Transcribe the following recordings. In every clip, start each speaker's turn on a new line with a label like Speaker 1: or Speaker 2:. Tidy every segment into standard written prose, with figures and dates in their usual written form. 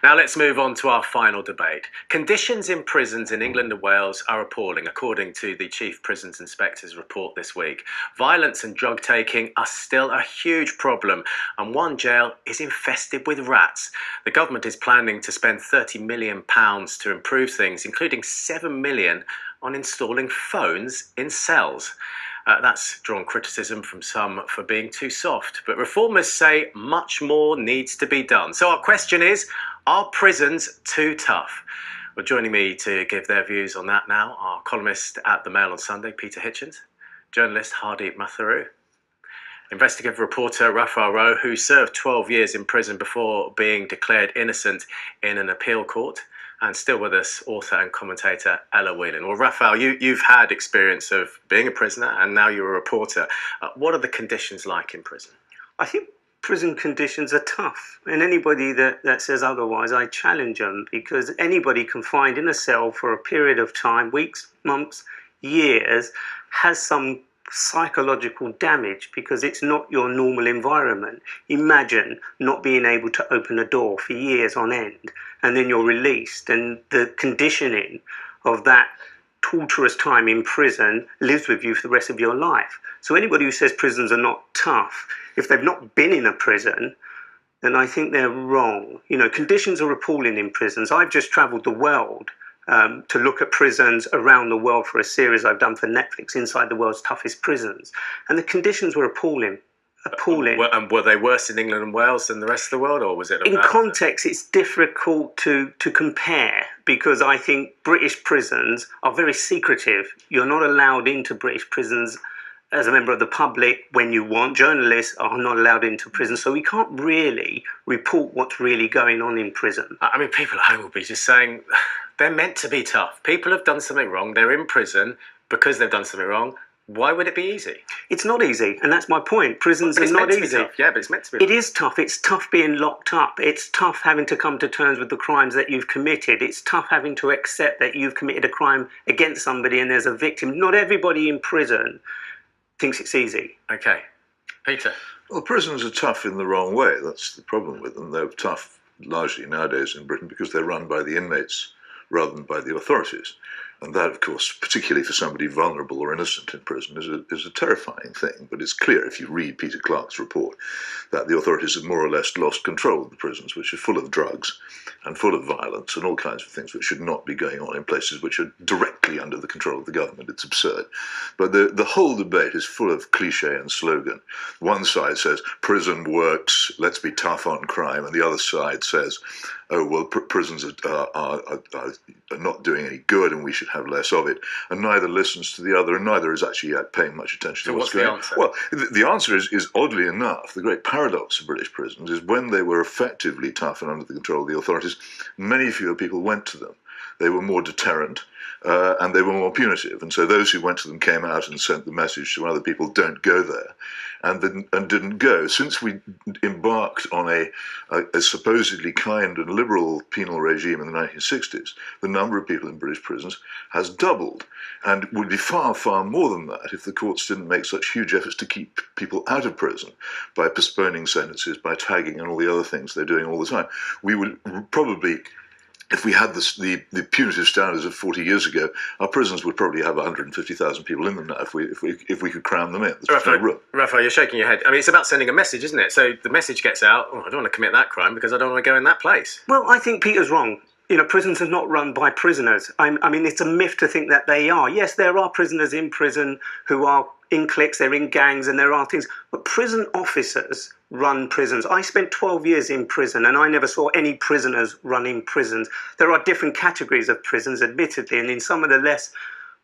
Speaker 1: Now let's move on to our final debate. Conditions in prisons in England and Wales are appalling, according to the Chief Prisons Inspector's report this week. Violence and drug taking are still a huge problem, and one jail is infested with rats. The government is planning to spend £30 million to improve things, including £7 million on installing phones in cells. That's drawn criticism from some for being too soft, but reformers say much more needs to be done. So our question is, are prisons too tough? Well, joining me to give their views on that now are columnist at The Mail on Sunday, Peter Hitchens, journalist Hardeep Matharu, investigative reporter Raphael Rowe, who served 12 years in prison before being declared innocent in an appeal court, and still with us, author and commentator Ella Whelan. Well, Raphael, you've had experience of being a prisoner and now you're a reporter. What are the conditions like in prison?
Speaker 2: I think prison conditions are tough, and anybody that says otherwise, I challenge them, because anybody confined in a cell for a period of time, weeks, months, years, has some psychological damage because it's not your normal environment. Imagine not being able to open a door for years on end, and then you're released, and the conditioning of that torturous time in prison lives with you for the rest of your life. So anybody who says prisons are not tough, if they've not been in a prison, then I think they're wrong. You know, conditions are appalling in prisons. I've just travelled the world to look at prisons around the world for a series I've done for Netflix, Inside the World's Toughest Prisons. And the conditions were appalling.
Speaker 1: And were they worse in England and Wales than the rest of the world, or was it?
Speaker 2: In context, it's difficult to compare, because I think British prisons are very secretive. You're not allowed into British prisons as a member of the public when you want. Journalists are not allowed into prison, so we can't really report what's really going on in prison.
Speaker 1: I mean, people at home will be just saying they're meant to be tough. People have done something wrong. They're in prison because they've done something wrong. Why would it be easy?
Speaker 2: It's not easy, and that's my point. Prisons are not easy.
Speaker 1: Yeah, but it's meant to be.
Speaker 2: It is tough. It's tough being locked up. It's tough having to come to terms with the crimes that you've committed. It's tough having to accept that you've committed a crime against somebody and there's a victim. Not everybody in prison thinks it's easy.
Speaker 1: Okay. Peter?
Speaker 3: Well, prisons are tough in the wrong way. That's the problem with them. They're tough largely nowadays in Britain because they're run by the inmates rather than by the authorities. And that, of course, particularly for somebody vulnerable or innocent in prison, is a terrifying thing. But it's clear, if you read Peter Clarke's report, that the authorities have more or less lost control of the prisons, which are full of drugs and full of violence and all kinds of things which should not be going on in places which are directly under the control of the government. It's absurd. But the whole debate is full of cliche and slogan. One side says, prison works, let's be tough on crime. And the other side says, oh, well, prisons are not doing any good and we should have less of it. And neither listens to the other, and neither is actually yet paying much attention to what's going on. Well, the answer is, oddly enough, the great paradox of British prisons is when they were effectively tough and under the control of the authorities, many fewer people went to them. They were more deterrent, and they were more punitive. And so those who went to them came out and sent the message to other people, don't go there, and didn't go. Since we embarked on a supposedly kind and liberal penal regime in the 1960s, the number of people in British prisons has doubled, and would be far, far more than that if the courts didn't make such huge efforts to keep people out of prison by postponing sentences, by tagging and all the other things they're doing all the time. We would probably, if we had the punitive standards of 40 years ago, our prisons would probably have 150,000 people in them now if we could cram them in.
Speaker 1: Raphael, you're shaking your head. I mean, it's about sending a message, isn't it? So the message gets out, oh, I don't want to commit that crime because I don't want to go in that place.
Speaker 2: Well, I think Peter's wrong. You know, prisons are not run by prisoners. I mean, it's a myth to think that they are. Yes, there are prisoners in prison who are in cliques, they're in gangs, and there are things. But prison officers run prisons. I spent 12 years in prison, and I never saw any prisoners running prisons. There are different categories of prisons, admittedly, and in some of the less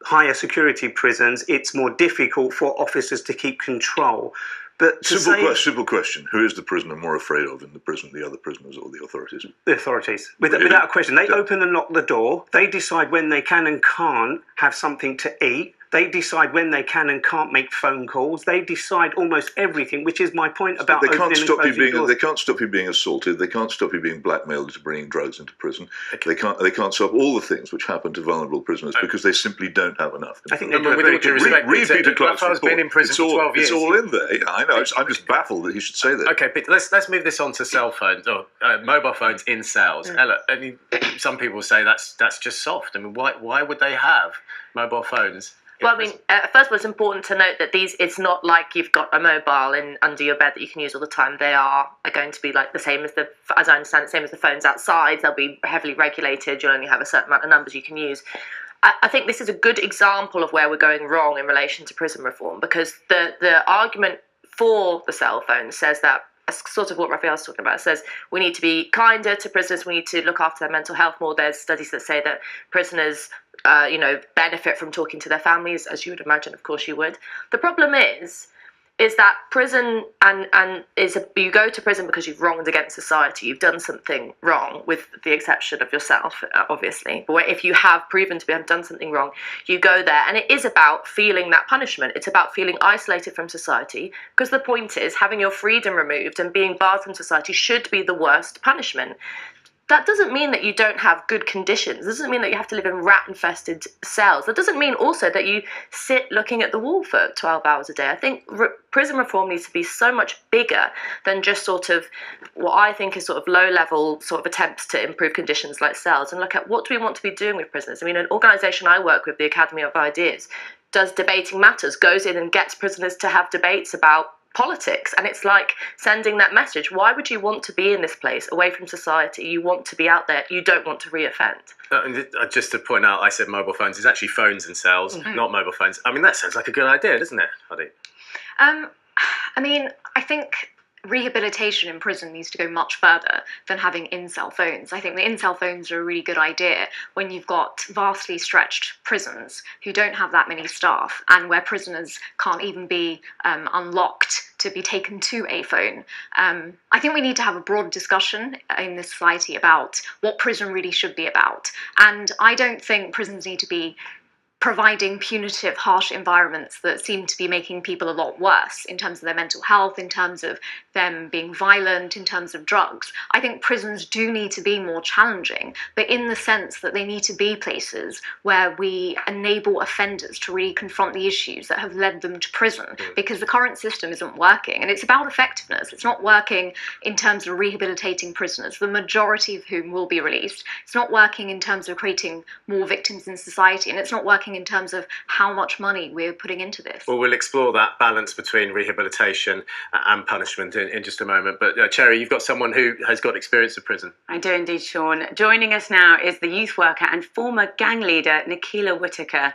Speaker 2: higher security prisons, it's more difficult for officers to keep control. But
Speaker 3: simple question. Who is the prisoner more afraid of in the prison, the other prisoners or the authorities?
Speaker 2: The authorities. Without a question. They open and lock the door. They decide when they can and can't have something to eat. They decide when they can and can't make phone calls. They decide almost everything, which is my point about
Speaker 3: They can't
Speaker 2: opening and
Speaker 3: stop you
Speaker 2: closing
Speaker 3: being.
Speaker 2: doors.
Speaker 3: They can't stop you being assaulted. They can't stop you being blackmailed into bringing drugs into prison. They can't stop all the things which happen to vulnerable prisoners because they simply don't have enough.
Speaker 2: I think they do a
Speaker 1: with
Speaker 2: very
Speaker 1: all due
Speaker 2: good
Speaker 1: respect,
Speaker 3: Read Peter Clark's
Speaker 1: Raphael's
Speaker 3: report.
Speaker 1: been in prison for 12 years.
Speaker 3: It's all in there. Yeah, I know. I'm just baffled that he should say that.
Speaker 1: Okay, Peter, let's move this on to cell phones or mobile phones in cells. Ella, I mean, some people say that's just soft. I mean, why would they have mobile phones?
Speaker 4: Well, I mean, first of all, it's important to note that it's not like you've got a mobile under your bed that you can use all the time. They are going to be like the same as as I understand it, same as the phones outside. They'll be heavily regulated. You'll only have a certain amount of numbers you can use. I think this is a good example of where we're going wrong in relation to prison reform, because the argument for the cell phone says that, sort of what Raphael's talking about, says we need to be kinder to prisoners, we need to look after their mental health more. There's studies that say that prisoners benefit from talking to their families, as you would imagine, of course you would. The problem is that prison you go to prison because you've wronged against society, you've done something wrong, with the exception of yourself, obviously. But if you have proven to have done something wrong, you go there, and it is about feeling that punishment. It's about feeling isolated from society, because the point is having your freedom removed and being barred from society should be the worst punishment. That doesn't mean that you don't have good conditions. It doesn't mean that you have to live in rat-infested cells. That doesn't mean also that you sit looking at the wall for 12 hours a day. I think prison reform needs to be so much bigger than just sort of what I think is sort of low-level sort of attempts to improve conditions like cells, and look at what do we want to be doing with prisoners. I mean, an organisation I work with, the Academy of Ideas, does Debating Matters, goes in and gets prisoners to have debates about politics, and it's like sending that message. Why would you want to be in this place away from society? You want to be out there, you don't want to re-offend.
Speaker 1: Just to point out, I said mobile phones. It's actually phones in cells, not mobile phones. I mean, that sounds like a good idea, doesn't it, Hadi?
Speaker 5: I mean, I think rehabilitation in prison needs to go much further than having in-cell phones. I think the in-cell phones are a really good idea when you've got vastly stretched prisons who don't have that many staff, and where prisoners can't even be unlocked to be taken to a phone. I think we need to have a broad discussion in this society about what prison really should be about. And I don't think prisons need to be providing punitive, harsh environments that seem to be making people a lot worse in terms of their mental health, in terms of them being violent, in terms of drugs. I think prisons do need to be more challenging, but in the sense that they need to be places where we enable offenders to really confront the issues that have led them to prison, because the current system isn't working. And it's about effectiveness. It's not working in terms of rehabilitating prisoners, the majority of whom will be released. It's not working in terms of creating more victims in society, and it's not working in terms of how much money we're putting into this.
Speaker 1: Well, we'll explore that balance between rehabilitation and punishment in just a moment. But Cherry, you've got someone who has got experience of prison.
Speaker 6: I do indeed, Sean. Joining us now is the youth worker and former gang leader, Nikhila Whitaker.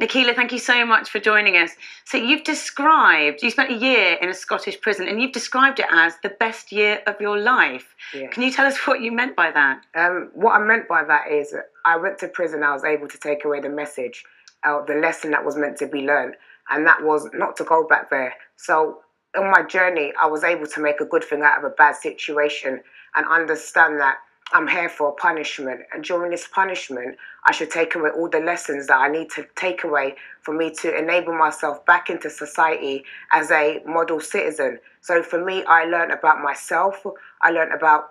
Speaker 6: Nikhila, thank you so much for joining us. So you spent a year in a Scottish prison, and you've described it as the best year of your life.
Speaker 7: Yeah.
Speaker 6: Can you tell us what you meant by that?
Speaker 7: What I meant by that is I went to prison, I was able to take away the message, the lesson that was meant to be learned, and that was not to go back there. So on my journey, I was able to make a good thing out of a bad situation and understand that I'm here for punishment. And during this punishment, I should take away all the lessons that I need to take away for me to enable myself back into society as a model citizen. So for me, I learned about myself. I learned about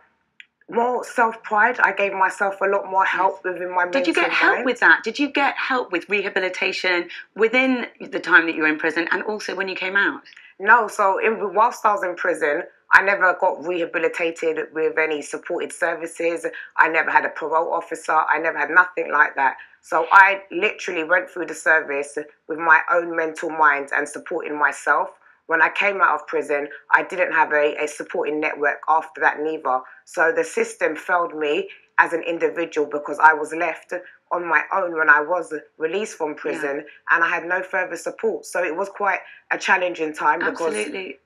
Speaker 7: more self-pride. I gave myself a lot more help within my mental
Speaker 6: Did you get help
Speaker 7: mind.
Speaker 6: with that? Did you get help with rehabilitation within the time that you were in prison, and also when you came out?
Speaker 7: No, so whilst I was in prison, I never got rehabilitated with any supported services. I never had a parole officer. I never had nothing like that. So I literally went through the service with my own mental mind and supporting myself. When I came out of prison, I didn't have a supporting network after that neither. So the system failed me as an individual because I was left on my own when I was released from prison, and I had no further support. So it was quite a challenging time because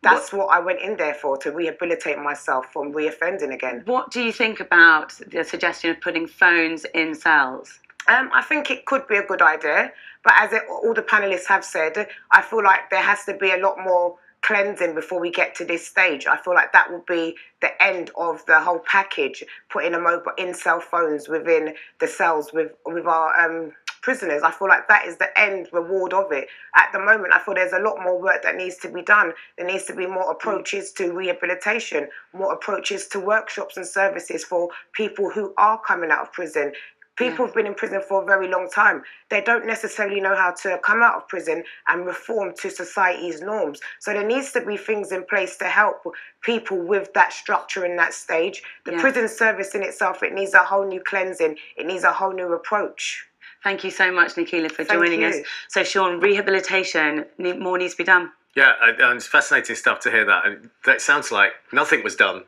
Speaker 7: that's what I went in there for, to rehabilitate myself from reoffending again.
Speaker 6: What do you think about the suggestion of putting phones in cells?
Speaker 7: I think it could be a good idea, but as all the panelists have said, I feel like there has to be a lot more cleansing before we get to this stage. I feel like that will be the end of the whole package, putting a mobile in cell phones within the cells with our prisoners. I feel like that is the end reward of it. At the moment, I feel there's a lot more work that needs to be done. There needs to be more approaches to rehabilitation, more approaches to workshops and services for people who are coming out of prison. People have been in prison for a very long time. They don't necessarily know how to come out of prison and reform to society's norms. So there needs to be things in place to help people with that structure in that stage. The prison service in itself, it needs a whole new cleansing. It needs a whole new approach.
Speaker 6: Thank you so much, Nicola, for joining us. So, Sean, rehabilitation, more needs to be done.
Speaker 1: Yeah, and it's fascinating stuff to hear that. And that sounds like nothing was done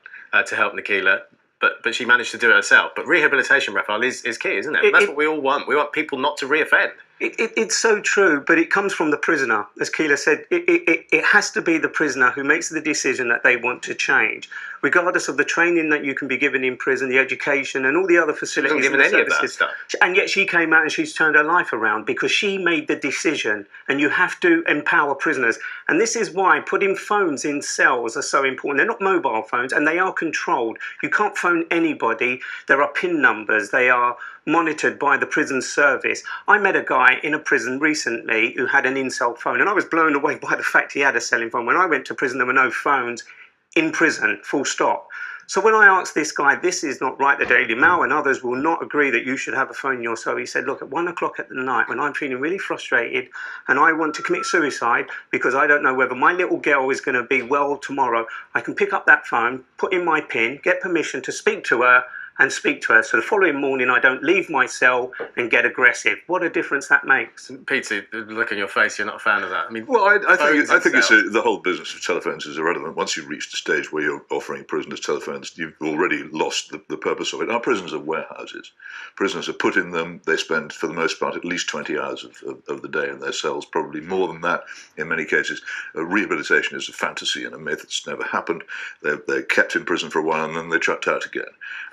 Speaker 1: to help Nicola. But she managed to do it herself. But rehabilitation, Raphael, is key, isn't it? That's what we all want. We want people not to reoffend.
Speaker 2: It's so true, but it comes from the prisoner. As Keela said, it has to be the prisoner who makes the decision that they want to change, regardless of the training that you can be given in prison, the education, and all the other facilities.
Speaker 1: She wasn't given any of that stuff.
Speaker 2: And yet she came out and she's turned her life around because she made the decision. And you have to empower prisoners. And this is why putting phones in cells are so important. They're not mobile phones, and they are controlled. You can't phone anybody. There are PIN numbers. They are monitored by the prison service. I met a guy in a prison recently who had an in-cell phone, and I was blown away by the fact he had a celling phone. When I went to prison, there were no phones in prison, full stop. So when I asked this guy, this is not right, the Daily Mail and others will not agree that you should have a phone in your cell. He said, look, at 1 o'clock at the night when I'm feeling really frustrated and I want to commit suicide because I don't know whether my little girl is going to be well tomorrow, I can pick up that phone, put in my PIN, get permission to speak to her, and speak to her. So the following morning, I don't leave my cell and get aggressive. What a difference that makes.
Speaker 1: Peter, look in your face, you're not a fan of that. I mean,
Speaker 3: well, I think it's the whole business of telephones is irrelevant. Once you've reached a stage where you're offering prisoners telephones, you've already lost the purpose of it. Our prisons are warehouses. Prisoners are put in them. They spend, for the most part, at least 20 hours of the day in their cells, probably more than that in many cases. Rehabilitation is a fantasy and a myth. It's never happened. They're kept in prison for a while and then they're chucked out again.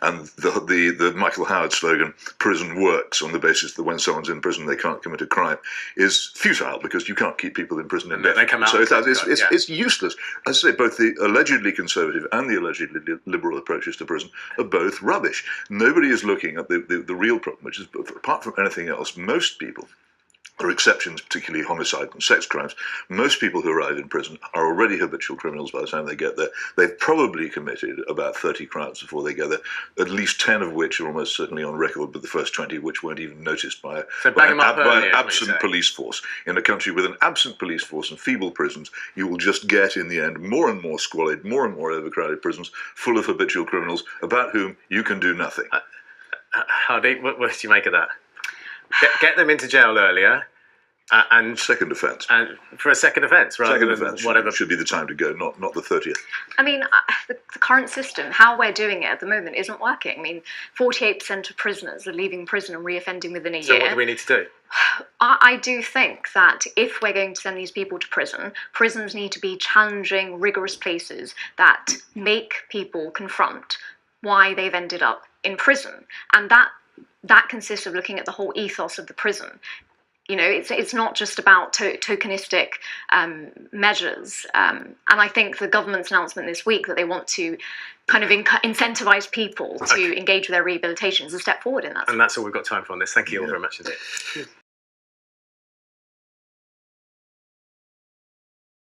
Speaker 3: And the Michael Howard slogan, prison works, on the basis that when someone's in prison they can't commit a crime, is futile because you can't keep people in prison indefinitely.
Speaker 1: They come out.
Speaker 3: So it's useless. As I say, both the allegedly conservative and the allegedly liberal approaches to prison are both rubbish. Nobody is looking at the real problem, which is, apart from anything else, most people, there are exceptions, particularly homicide and sex crimes. Most people who arrive in prison are already habitual criminals by the time they get there. They've probably committed about 30 crimes before they get there, at least 10 of which are almost certainly on record, but the first 20 which weren't even noticed by an absent police force. In a country with an absent police force and feeble prisons, you will just get, in the end, more and more squalid, more and more overcrowded prisons full of habitual criminals about whom you can do nothing.
Speaker 1: Hardy, what do you make of that? Get them into jail earlier, and
Speaker 3: second offence.
Speaker 1: And for a second offence, rather
Speaker 3: second
Speaker 1: than
Speaker 3: offence
Speaker 1: whatever
Speaker 3: should be the time to go, not the 30th.
Speaker 5: I mean, the current system, how we're doing it at the moment, isn't working. I mean, 48% of prisoners are leaving prison and reoffending within a year.
Speaker 1: So what do we need to do?
Speaker 5: I do think that if we're going to send these people to prison, prisons need to be challenging, rigorous places that make people confront why they've ended up in prison, and that consists of looking at the whole ethos of the prison. You know, it's not just about tokenistic measures. And I think the government's announcement this week that they want to kind of incentivize people to engage with their rehabilitation is a step forward in that.
Speaker 1: And that's all we've got time for on this. Thank you all very much indeed.